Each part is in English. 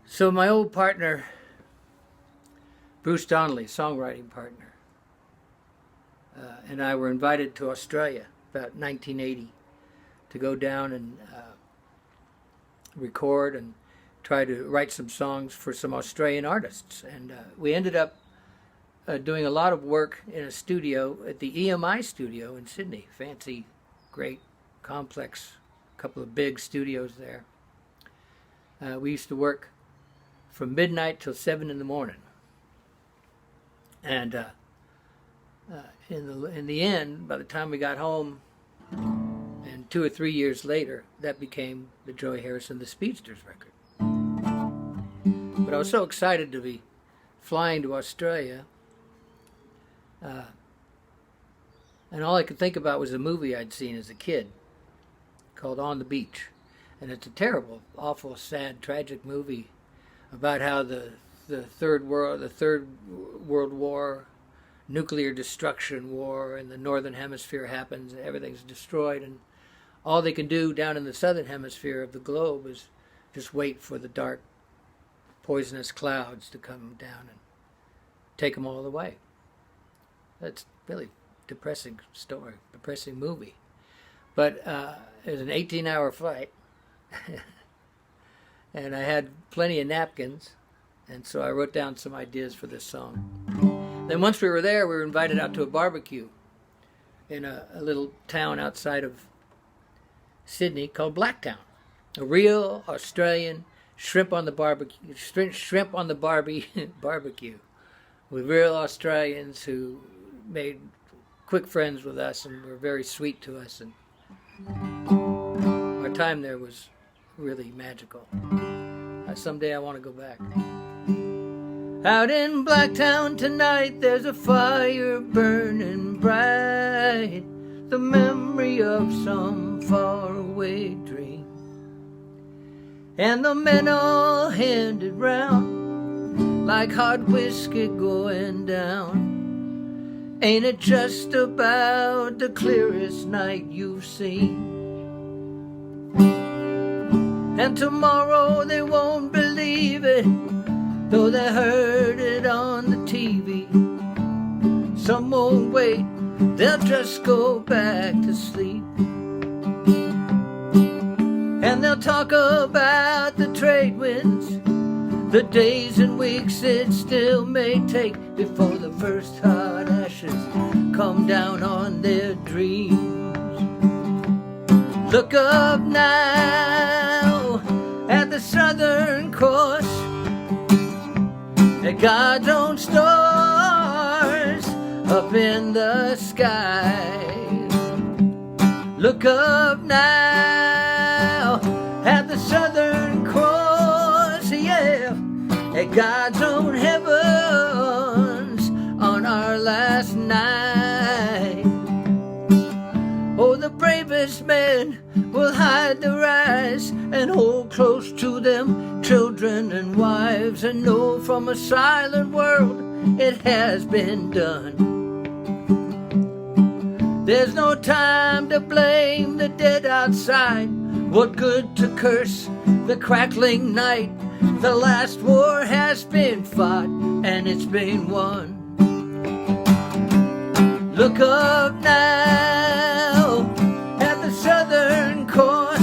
So my old partner, Bruce Donnelly, songwriting partner, and I were invited to Australia about 1980 to go down and record and try to write some songs for some Australian artists. And we ended up doing a lot of work in a studio at the EMI studio in Sydney. Fancy, great, complex, couple of big studios there. We used to work from midnight till 7 in the morning. And in the end, by the time we got home, and 2 or 3 years later, that became the Joey Harrison The Speedsters record. But I was so excited to be flying to Australia, and all I could think about was a movie I'd seen as a kid called On the Beach. And it's a terrible, awful, sad, tragic movie about how the third world war, nuclear destruction war in the northern hemisphere happens, and everything's destroyed, and all they can do down in the southern hemisphere of the globe is just wait for the dark, poisonous clouds to come down and take them all away. That's really depressing story, depressing movie. But it was an 18-hour flight. And I had plenty of napkins, and so I wrote down some ideas for this song. Then once we were there, we were invited out to a barbecue in a little town outside of Sydney called Blacktown. A real Australian shrimp on the barbecue, shrimp on the Barbie barbecue, with real Australians who made quick friends with us and were very sweet to us. And our time there was really magical. Someday I want to go back. Out in Blacktown tonight, there's a fire burning bright, the memory of some faraway dream. And the men all handed round like hot whiskey going down. Ain't it just about the clearest night you've seen? And tomorrow they won't believe it, though they heard it on the TV. Some won't wait, they'll just go back to sleep. And they'll talk about the trade winds, the days and weeks it still may take before the first hot ashes come down on their dreams. Look up now at the Southern Cross, at God's own stars up in the sky. Look up now at the Southern Cross, yeah, at God's own heavens on our last night. Oh, the bravest men will hide their eyes and hold close to them children and wives, and know from a silent world it has been done. There's no time to blame the dead outside. What good to curse the crackling night? The last war has been fought and it's been won. Look up now at the Southern Cross,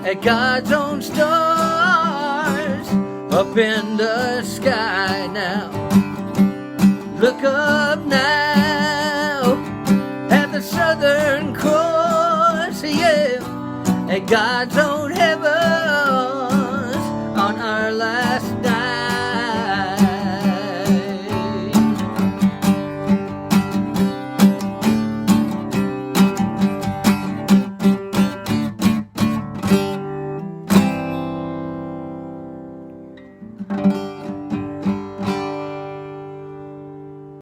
at God's own stars up in the sky now. Look up now at the Southern Cross, yeah, at God's own heaven